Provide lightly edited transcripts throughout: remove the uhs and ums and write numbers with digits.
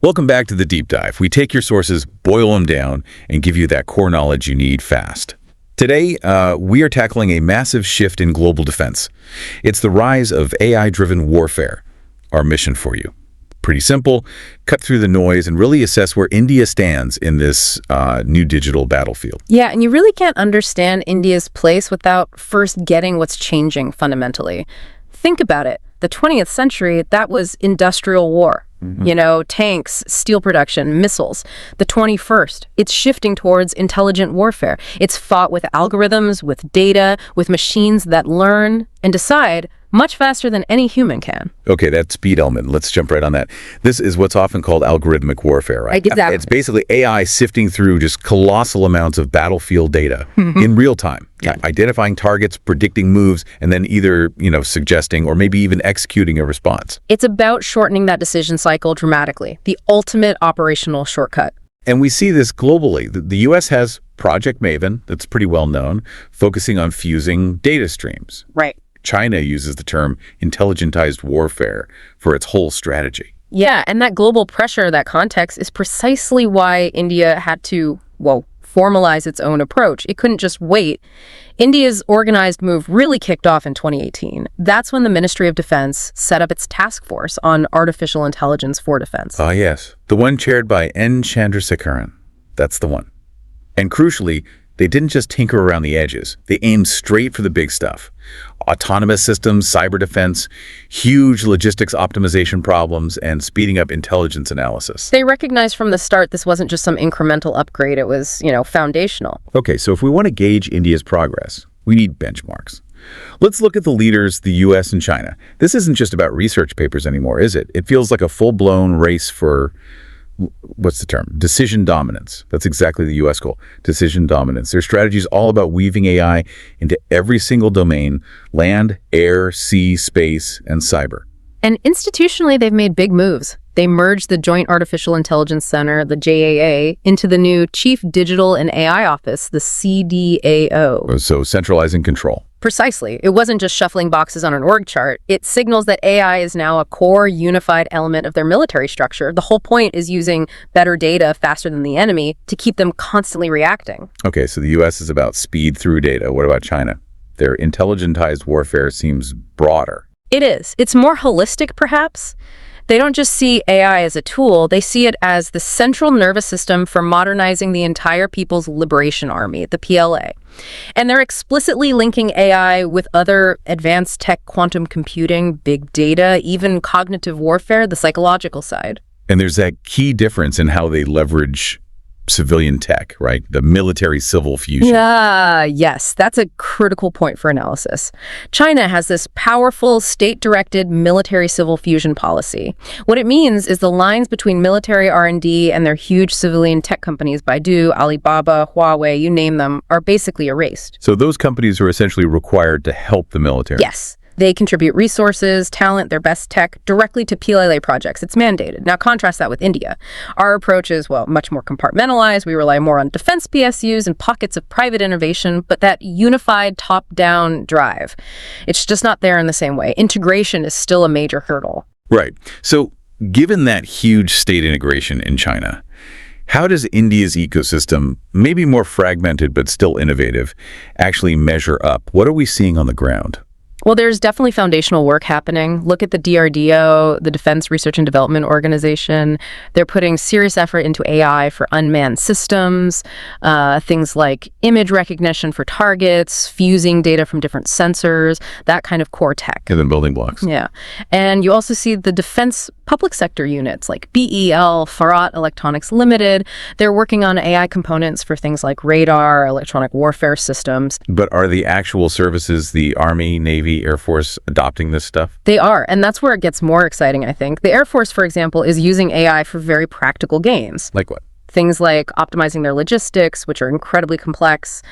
Welcome back to The Deep Dive. We take your sources, boil them down, and give you that core knowledge you need fast. Today, we are tackling a massive shift in global defense. It's the rise of AI-driven warfare. Our mission for you. Pretty simple, cut through the noise and really assess where India stands in this new digital battlefield. Yeah, and you really can't understand India's place without first getting what's changing fundamentally. Think about it. The 20th century, that was industrial war. Tanks, steel production, missiles. The 21st, it's shifting towards intelligent warfare. It's fought with algorithms, with data, with machines that learn and decide much faster than any human can. Okay, that speed element, let's jump right on that. This is what's often called algorithmic warfare, right? Exactly. It's basically AI sifting through just colossal amounts of battlefield data in real time, identifying targets, predicting moves, and then either, suggesting or maybe even executing a response. It's about shortening that decision cycle dramatically, the ultimate operational shortcut. And we see this globally. The U.S. has Project Maven, that's pretty well known, focusing on fusing data streams. Right. China uses the term intelligentized warfare for its whole strategy. Yeah, and that global pressure, that context, is precisely why India had to, formalize its own approach. It couldn't just wait. India's organized move really kicked off in 2018. That's when the Ministry of Defense set up its task force on artificial intelligence for defense. Ah, yes. The one chaired by N. Chandrasekaran. That's the one. And crucially, they didn't just tinker around the edges. They aimed straight for the big stuff. Autonomous systems, cyber defense, huge logistics optimization problems, and speeding up intelligence analysis. They recognized from the start this wasn't just some incremental upgrade. It was, foundational. Okay, so if we want to gauge India's progress, we need benchmarks. Let's look at the leaders, the U.S. and China. This isn't just about research papers anymore, is it? It feels like a full-blown race for... what's the term? Decision dominance. That's exactly the U.S. goal. Decision dominance. Their strategy is all about weaving AI into every single domain: land, air, sea, space, and cyber. And institutionally, they've made big moves. They merged the Joint Artificial Intelligence Center, the JAA, into the new Chief Digital and AI Office, the CDAO. So centralizing control. Precisely. It wasn't just shuffling boxes on an org chart. It signals that AI is now a core, unified element of their military structure. The whole point is using better data faster than the enemy to keep them constantly reacting. Okay, so the U.S. is about speed through data. What about China? Their intelligentized warfare seems broader. It is. It's more holistic, perhaps. They don't just see AI as a tool, they see it as the central nervous system for modernizing the entire People's Liberation Army, the PLA. And they're explicitly linking AI with other advanced tech, quantum computing, big data, even cognitive warfare, the psychological side. And there's that key difference in how they leverage civilian tech, right? The military-civil fusion. Yes, that's a critical point for analysis. China has this powerful state-directed military-civil fusion policy. What it means is the lines between military R&D and their huge civilian tech companies, Baidu, Alibaba, Huawei, you name them, are basically erased. So those companies are essentially required to help the military. Yes. They contribute resources, talent, their best tech directly to PLA projects. It's mandated. Now contrast that with India. Our approach is, much more compartmentalized. We rely more on defense PSUs and pockets of private innovation, but that unified top-down drive, it's just not there in the same way. Integration is still a major hurdle. Right. So given that huge state integration in China, how does India's ecosystem, maybe more fragmented but still innovative, actually measure up? What are we seeing on the ground? Well, there's definitely foundational work happening. Look at the DRDO, the Defense Research and Development Organization. They're putting serious effort into AI for unmanned systems, things like image recognition for targets, fusing data from different sensors, that kind of core tech. And then building blocks. Yeah. And you also see the defense public sector units like BEL, Farad Electronics Limited. They're working on AI components for things like radar, electronic warfare systems. But are the actual services, the Army, Navy, Air Force, adopting this stuff? They are, and that's where it gets more exciting, I think. The Air Force, for example, is using AI for very practical gains. Like what? Things like optimizing their logistics, which are incredibly complex,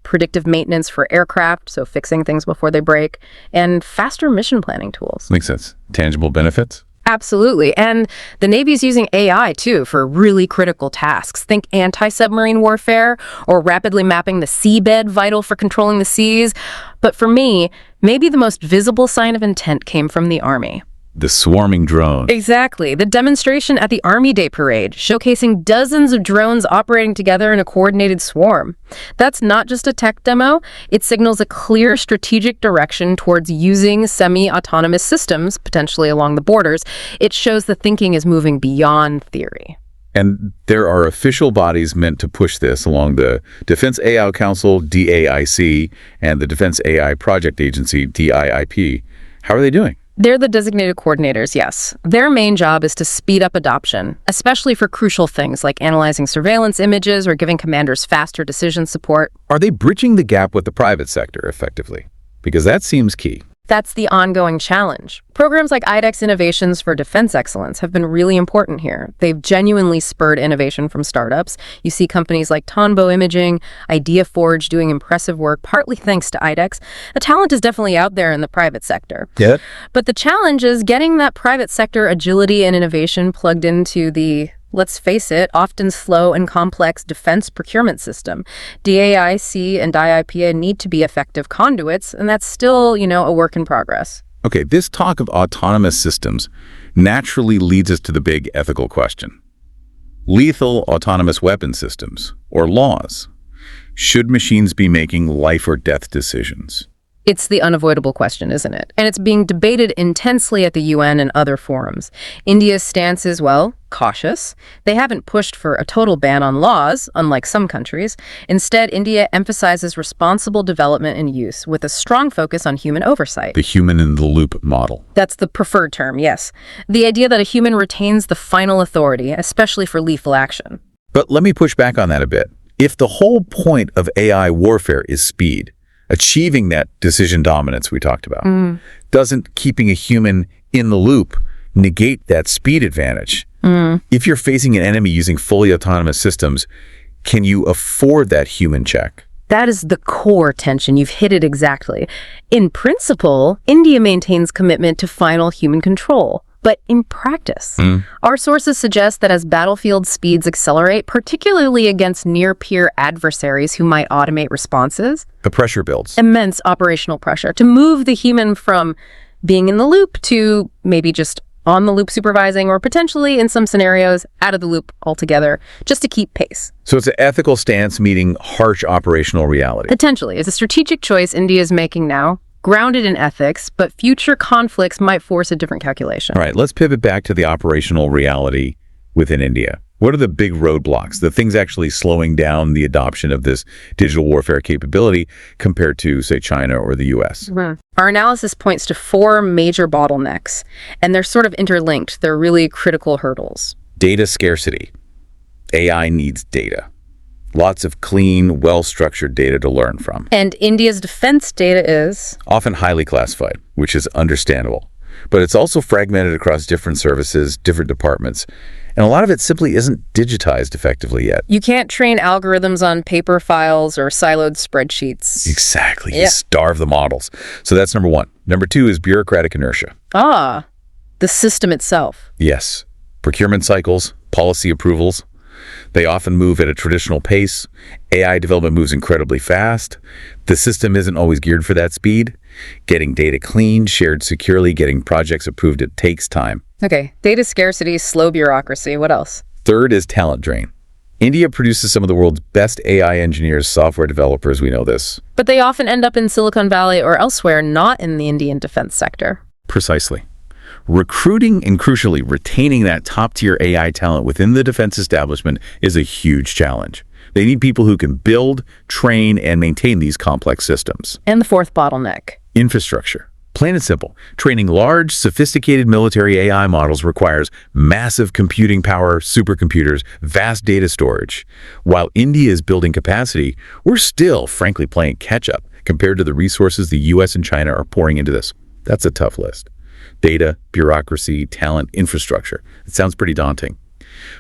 predictive maintenance for aircraft, so fixing things before they break, and faster mission planning tools. Makes sense. Tangible benefits? Absolutely. And the Navy's using AI, too, for really critical tasks. Think anti-submarine warfare or rapidly mapping the seabed, vital for controlling the seas. But for me, maybe the most visible sign of intent came from the Army. The swarming drones. Exactly. The demonstration at the Army Day Parade, showcasing dozens of drones operating together in a coordinated swarm. That's not just a tech demo. It signals a clear strategic direction towards using semi-autonomous systems, potentially along the borders. It shows the thinking is moving beyond theory. And there are official bodies meant to push this along the Defense AI Council, DAIC, and the Defense AI Project Agency, DIIP. How are they doing? They're the designated coordinators, yes. Their main job is to speed up adoption, especially for crucial things like analyzing surveillance images or giving commanders faster decision support. Are they bridging the gap with the private sector effectively? Because that seems key. That's the ongoing challenge. Programs like IDEX Innovations for Defense Excellence have been really important here. They've genuinely spurred innovation from startups. You see companies like Tonbo Imaging, IdeaForge doing impressive work, partly thanks to IDEX. The talent is definitely out there in the private sector. Yeah. But the challenge is getting that private sector agility and innovation plugged into the, let's face it, often slow and complex defense procurement system. DAIC and DIIPA need to be effective conduits, and that's still, a work in progress. Okay, this talk of autonomous systems naturally leads us to the big ethical question. Lethal autonomous weapon systems, or laws. Should machines be making life or death decisions? It's the unavoidable question, isn't it? And it's being debated intensely at the UN and other forums. India's stance is, cautious. They haven't pushed for a total ban on laws, unlike some countries. Instead, India emphasizes responsible development and use, with a strong focus on human oversight. The human-in-the-loop model. That's the preferred term, yes. The idea that a human retains the final authority, especially for lethal action. But let me push back on that a bit. If the whole point of AI warfare is speed, achieving that decision dominance we talked about, doesn't keeping a human in the loop negate that speed advantage? If you're facing an enemy using fully autonomous systems, can you afford that human check? That is the core tension. You've hit it exactly. In principle, India maintains commitment to final human control. But in practice, our sources suggest that as battlefield speeds accelerate, particularly against near-peer adversaries who might automate responses, The pressure builds. immense operational pressure to move the human from being in the loop to maybe just on the loop supervising, or potentially, in some scenarios, out of the loop altogether, just to keep pace. So it's an ethical stance meeting harsh operational reality. Potentially. It's a strategic choice India is making now, grounded in ethics, but future conflicts might force a different calculation. All right, let's pivot back to the operational reality within India. What are the big roadblocks, the things actually slowing down the adoption of this digital warfare capability compared to, say, China or the US? Our analysis points to 4 major bottlenecks, and they're sort of interlinked. They're really critical hurdles. Data scarcity. AI needs data. Lots of clean, well-structured data to learn from. And India's defense data is Often highly classified, which is understandable. But it's also fragmented across different services, different departments, and a lot of it simply isn't digitized effectively yet. you can't train algorithms on paper files or siloed spreadsheets. Exactly. Yeah. You starve the models. So that's number 1. Number 2 is bureaucratic inertia. The system itself. Yes. Procurement cycles, policy approvals. They often move at a traditional pace. AI development moves incredibly fast. The system isn't always geared for that speed. Getting data cleaned, shared securely, getting projects approved, it takes time. Okay, data scarcity, slow bureaucracy. What else? Third is talent drain. India produces some of the world's best AI engineers, software developers, we know this. But they often end up in Silicon Valley or elsewhere, not in the Indian defense sector. Precisely. Recruiting and, crucially, retaining that top-tier AI talent within the defense establishment is a huge challenge. They need people who can build, train, and maintain these complex systems. And the 4th bottleneck. Infrastructure. Plain and simple, training large, sophisticated military AI models requires massive computing power, supercomputers, vast data storage. While India is building capacity, we're still, frankly, playing catch-up compared to the resources the US and China are pouring into this. That's a tough list. Data, bureaucracy, talent, infrastructure. It sounds pretty daunting.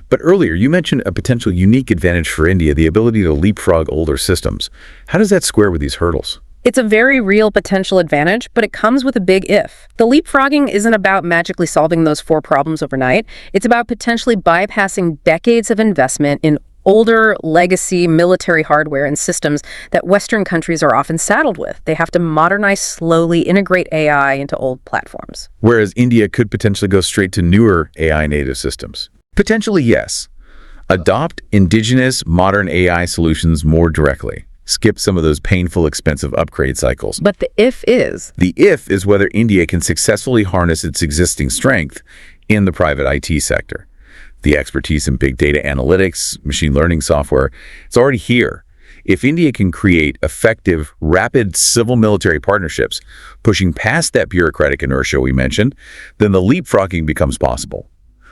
But earlier, you mentioned a potential unique advantage for India, the ability to leapfrog older systems. How does that square with these hurdles? It's a very real potential advantage, but it comes with a big if. The leapfrogging isn't about magically solving those 4 problems overnight. It's about potentially bypassing decades of investment in older legacy military hardware and systems that Western countries are often saddled with. They have to modernize slowly, integrate AI into old platforms. Whereas India could potentially go straight to newer AI native systems. Potentially, yes. Adopt indigenous modern AI solutions more directly. Skip some of those painful, expensive upgrade cycles. But the if is whether India can successfully harness its existing strength in the private IT sector. The expertise in big data analytics, machine learning software, it's already here. If India can create effective, rapid civil-military partnerships, pushing past that bureaucratic inertia we mentioned, then the leapfrogging becomes possible.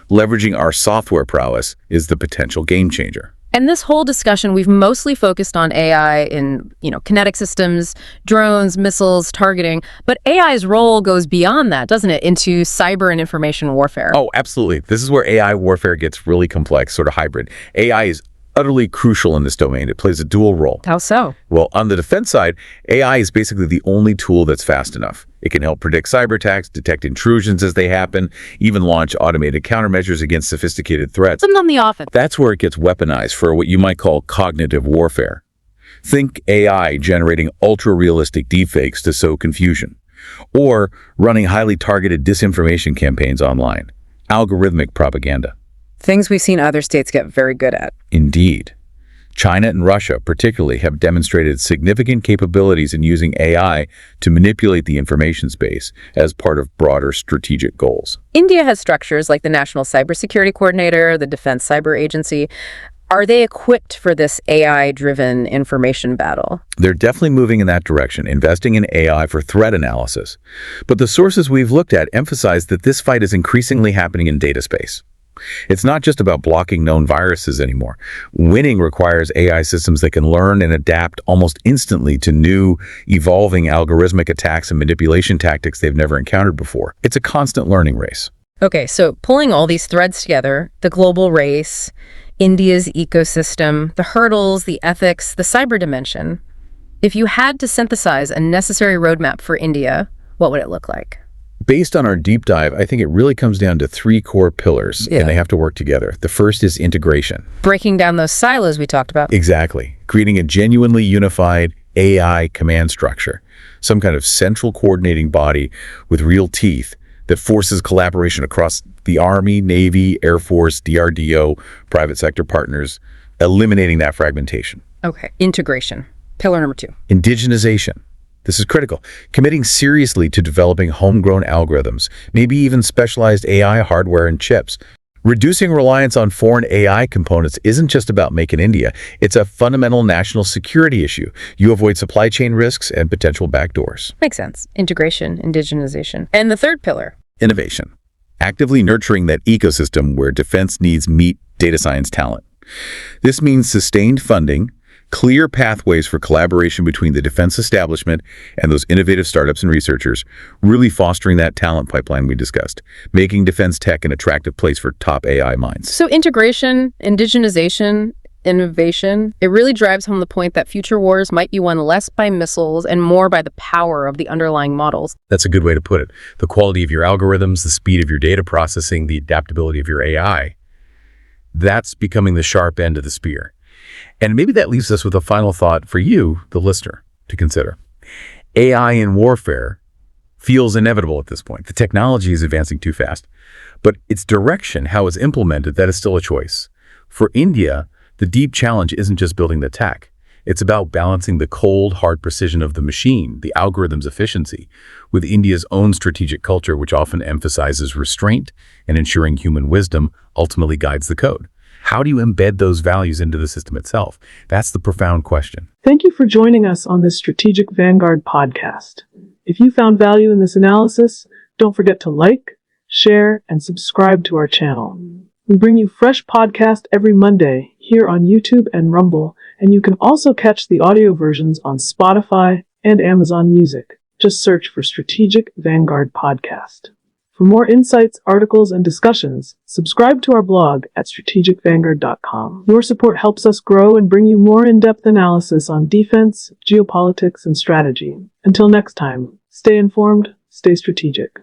Leveraging our software prowess is the potential game changer. And this whole discussion, we've mostly focused on AI in, kinetic systems, drones, missiles, targeting. But AI's role goes beyond that, doesn't it, into cyber and information warfare? Oh, absolutely. This is where AI warfare gets really complex, sort of hybrid. AI is utterly crucial in this domain. It plays a dual role. How so? Well, on the defense side, AI is basically the only tool that's fast enough. It can help predict cyber attacks, detect intrusions as they happen, even launch automated countermeasures against sophisticated threats. Some on the offense. That's where it gets weaponized for what you might call cognitive warfare. Think AI generating ultra-realistic deepfakes to sow confusion, or running highly targeted disinformation campaigns online. Algorithmic propaganda. Things we've seen other states get very good at. Indeed. China and Russia particularly have demonstrated significant capabilities in using AI to manipulate the information space as part of broader strategic goals. India has structures like the National Cybersecurity Coordinator, the Defense Cyber Agency. Are they equipped for this AI-driven information battle? They're definitely moving in that direction, investing in AI for threat analysis. But the sources we've looked at emphasize that this fight is increasingly happening in data space. It's not just about blocking known viruses anymore. Winning requires AI systems that can learn and adapt almost instantly to new, evolving algorithmic attacks and manipulation tactics they've never encountered before. It's a constant learning race. Okay, so pulling all these threads together, the global race, India's ecosystem, the hurdles, the ethics, the cyber dimension. If you had to synthesize a necessary roadmap for India, what would it look like? Based on our deep dive, I think it really comes down to three core pillars, and they have to work together. The first is integration. Breaking down those silos we talked about. Exactly. Creating a genuinely unified AI command structure, some kind of central coordinating body with real teeth that forces collaboration across the Army, Navy, Air Force, DRDO, private sector partners, eliminating that fragmentation. Okay, integration. Pillar number 2. Indigenization. This is critical. Committing seriously to developing homegrown algorithms, maybe even specialized AI hardware and chips. Reducing reliance on foreign AI components isn't just about Make in India. It's a fundamental national security issue. You avoid supply chain risks and potential backdoors. Makes sense. Integration, indigenization. And the third pillar? Innovation. Actively nurturing that ecosystem where defense needs meet data science talent. This means sustained funding, clear pathways for collaboration between the defense establishment and those innovative startups and researchers, really fostering that talent pipeline we discussed, making defense tech an attractive place for top AI minds. So integration, indigenization, innovation, it really drives home the point that future wars might be won less by missiles and more by the power of the underlying models. That's a good way to put it. The quality of your algorithms, the speed of your data processing, the adaptability of your AI, that's becoming the sharp end of the spear. And maybe that leaves us with a final thought for you, the listener, to consider. AI in warfare feels inevitable at this point. The technology is advancing too fast, but its direction, how it's implemented, that is still a choice. For India, the deep challenge isn't just building the tech. It's about balancing the cold, hard precision of the machine, the algorithm's efficiency, with India's own strategic culture, which often emphasizes restraint and ensuring human wisdom ultimately guides the code. How do you embed those values into the system itself? That's the profound question. Thank you for joining us on this Strategic Vanguard podcast. If you found value in this analysis, don't forget to like, share, and subscribe to our channel. We bring you fresh podcasts every Monday here on YouTube and Rumble, and you can also catch the audio versions on Spotify and Amazon Music. Just search for Strategic Vanguard Podcast. For more insights, articles, and discussions, subscribe to our blog at strategicvanguard.com. Your support helps us grow and bring you more in-depth analysis on defense, geopolitics, and strategy. Until next time, stay informed, stay strategic.